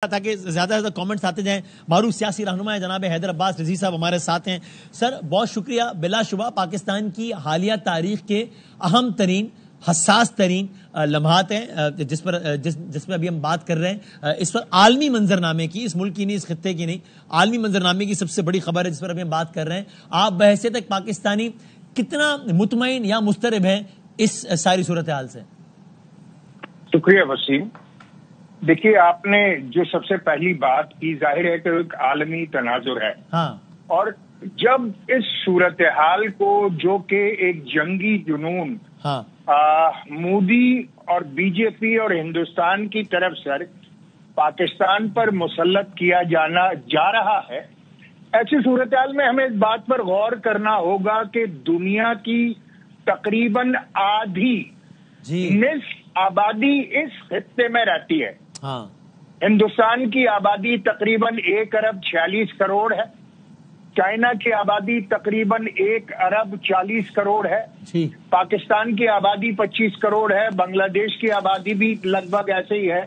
تاکہ زیادہ سے زیادہ کامنٹس آتے جائیں. معروف سیاسی رہنما ہے جناب حیدر عباس رضوی صاحب ہمارے ساتھ ہیں. سر بہت شکریہ. بلا شبہ پاکستان کی حالیہ تاریخ کے اہم ترین حساس ترین لمحات ہیں جس پر ابھی ہم بات کر رہے ہیں. اس پر عالمی منظرنامے کی، اس ملک کی نہیں، اس خطے کی نہیں، عالمی منظرنامے کی سب سے بڑی خبر ہے جس پر ابھی ہم بات کر رہے ہیں. آپ بحیثیت ایک پاکستانی کتنا مطمئن یا مضطرب ہیں اس ساری صورتحال سے؟ شکریہ وسیم. دیکھیے، آپ نے جو سب سے پہلی بات کی، ظاہر ہے کہ ایک عالمی تناظر ہے. ہاں. اور جب اس صورتحال کو، جو کہ ایک جنگی جنون مودی اور بی جے پی اور ہندوستان کی طرف سے پاکستان پر مسلط کیا جا رہا ہے، ایسی صورتحال میں ہمیں اس بات پر غور کرنا ہوگا کہ دنیا کی تقریباً آدھی نصف آبادی اس خطے میں رہتی ہے. ہندوستان کی آبادی تقریباً 1 ارب 46 کروڑ ہے. چائنا کی آبادی تقریباً 1 ارب 40 کروڑ ہے. پاکستان کی آبادی 25 کروڑ ہے. بنگلہ دیش کی آبادی بھی لگ بھگ ایسے ہی ہے.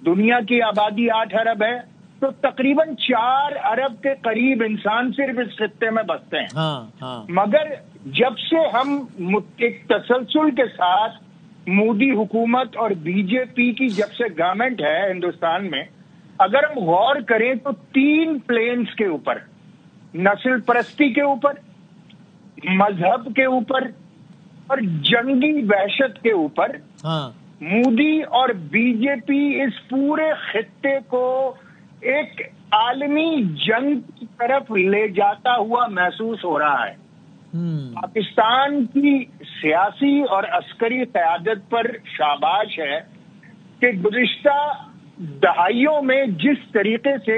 دنیا کی آبادی 8 ارب ہے. تو تقریباً 4 ارب کے قریب انسان صرف اس خطے میں بستے ہیں. مگر جب سے ہم ایک تسلسل کے ساتھ مودی حکومت اور بی جے پی کی جب سے گورنمنٹ ہے ہندوستان میں، اگر ہم غور کریں تو 3 پلینز کے اوپر، نسل پرستی کے اوپر، مذہب کے اوپر اور جنگی وحشت کے اوپر، مودی اور بی جے پی اس پورے خطے کو ایک عالمی جنگ کی طرف لے جاتا ہوا محسوس ہو رہا ہے. پاکستان کی سیاسی اور عسکری قیادت پر شاباش ہے کہ گزشتہ دہائیوں میں جس طریقے سے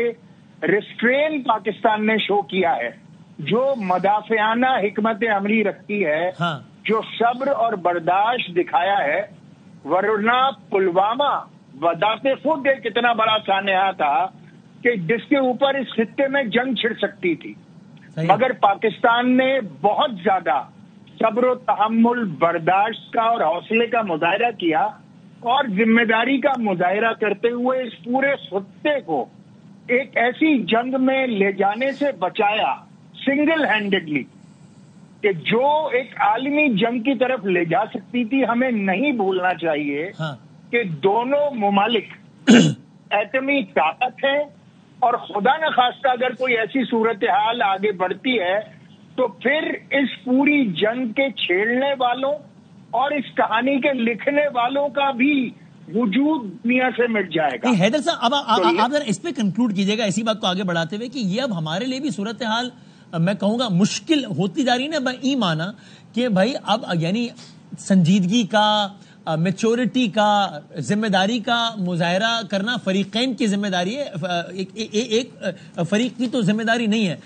ریسٹرین پاکستان نے شو کیا ہے، جو مدافعانہ حکمت عملی رکھتی ہے، جو صبر اور برداشت دکھایا ہے، ورنہ پلوامہ بذات خود ایک اتنا بڑا سانحہ تھا کہ جس کے اوپر اس خطے میں جنگ چھڑ سکتی تھی. مگر پاکستان نے بہت زیادہ صبر و تحمل، برداشت کا اور حوصلے کا مظاہرہ کیا اور ذمہ داری کا مظاہرہ کرتے ہوئے اس پورے خطے کو ایک ایسی جنگ میں لے جانے سے بچایا سنگل ہینڈڈلی کہ جو ایک عالمی جنگ کی طرف لے جا سکتی تھی. ہمیں نہیں بھولنا چاہیے کہ دونوں ممالک ایٹمی طاقت ہیں، اور خدا نخواستہ اگر کوئی ایسی صورتحال آگے بڑھتی ہے تو پھر اس پوری جنگ کے چھیڑنے والوں اور اس کہانی کے لکھنے والوں کا بھی وجود دنیا سے مٹ جائے گا. حیدر صاحب، اب آپ ذرا اس پہ کنکلوڈ کیجئے گا اسی بات کو آگے بڑھاتے ہوئے کہ یہ اب ہمارے لیے بھی صورتحال میں کہوں گا مشکل ہوتی جا رہی ہے نا، ای مانا کہ بھائی اب یعنی سنجیدگی کا، میچورٹی کا، ذمہ داری کا مظاہرہ کرنا فریقین کی ذمہ داری ہے، ایک فریق کی تو ذمہ داری نہیں ہے.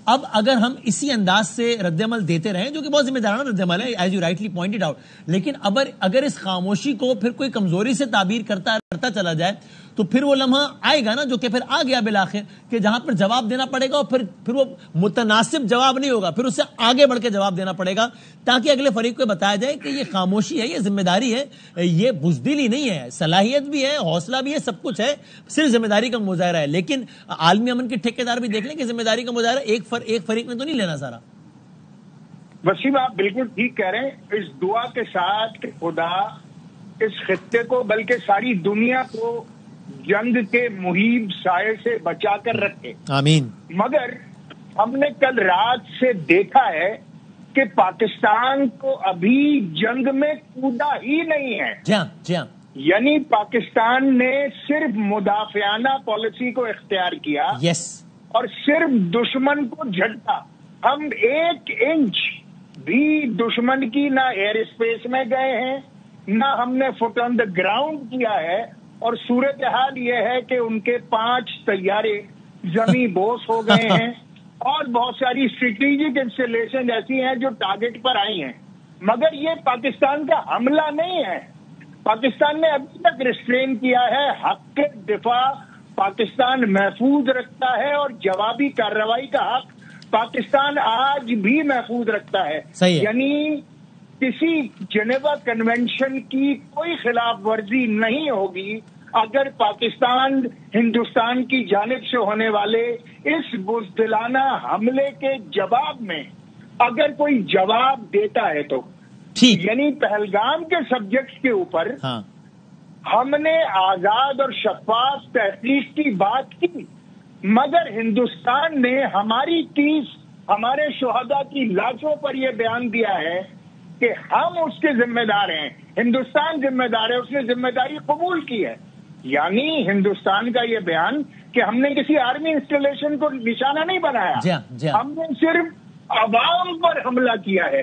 اب اگر ہم اسی انداز سے رد عمل دیتے رہیں، جو کہ بہت ذمہ دارانہ رد عمل ہے as you rightly pointed out, لیکن اگر اس خاموشی کو پھر کوئی کمزوری سے تعبیر کرتا چلا جائے تو پھر وہ لمحہ آئے گا نا جو کہ پھر آ گیا بالآخر، کہ جہاں پر جواب دینا پڑے گا اور پھر وہ متناسب جواب نہیں ہوگا، پھر اس سے آگے بڑھ کے جواب دینا پڑے گا تاکہ اگلے فریق کو بتایا جائے کہ یہ خاموشی ہے، یہ ذمہ داری ہے، یہ بزدلی نہیں ہے، صلاحیت بھی ہے، حوصلہ بھی ہے، سب کچھ ہے، صرف ذمہ داری کا مظاہرہ ہے. لیکن عالمی امن کے ٹھیکیدار بھی دیکھ لیں کہ ذمہ داری کا مظاہرہ ایک فریق نے تو نہیں لینا سارا. وسیم، آپ بالکل ٹھیک کہہ رہے ہیں. اس دعا کے ساتھ کہ خدا اس خطے کو بلکہ ساری دنیا کو جنگ کے مہیب سائے سے بچا کر رکھے، آمین. مگر ہم نے کل رات سے دیکھا ہے کہ پاکستان کو ابھی جنگ میں کودا ہی نہیں ہے. جی ہاں. یعنی پاکستان نے صرف مدافعانہ پالیسی کو اختیار کیا اور صرف دشمن کو جھٹکا. ہم 1 انچ بھی دشمن کی نہ ایئر اسپیس میں گئے ہیں، نہ ہم نے فٹ آن دا گراؤنڈ کیا ہے. اور صورتحال یہ ہے کہ ان کے 5 طیارے زمیں بوس ہو گئے ہیں اور بہت ساری اسٹریٹجک انسٹالیشن ایسی ہیں جو ٹارگٹ پر آئی ہیں. مگر یہ پاکستان کا حملہ نہیں ہے. پاکستان نے ابھی تک ریسٹرین کیا ہے. حق کے دفاع پاکستان محفوظ رکھتا ہے اور جوابی کارروائی کا حق پاکستان آج بھی محفوظ رکھتا ہے. یعنی کسی جنیوا کنونشن کی کوئی خلاف ورزی نہیں ہوگی اگر پاکستان ہندوستان کی جانب سے ہونے والے اس بزدلانہ حملے کے جواب میں اگر کوئی جواب دیتا ہے تو ٹھیک، یعنی پہلگام کے سبجیکٹ کے اوپر ہاں ہم نے آزاد اور شفاف تحقیق کی بات کی، مگر ہندوستان نے ہماری 30 ہمارے شہداء کی لاشوں پر یہ بیان دیا ہے کہ ہم اس کے ذمہ دار ہیں، ہندوستان ذمہ دار ہے، اس نے ذمہ داری قبول کی ہے۔ یعنی ہندوستان کا یہ بیان کہ ہم نے کسی آرمی انسٹالیشن کو نشانہ نہیں بنایا، جی ہاں، ہم نے صرف عوام پر حملہ کیا ہے،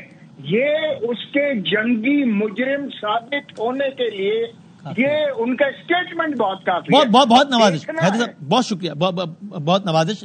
یہ اس کے جنگی مجرم ثابت ہونے کے لیے یہ ان کا اسٹیٹمنٹ بہت کافی ہے۔ بہت نوازش، بہت شکریہ، بہت نوازش۔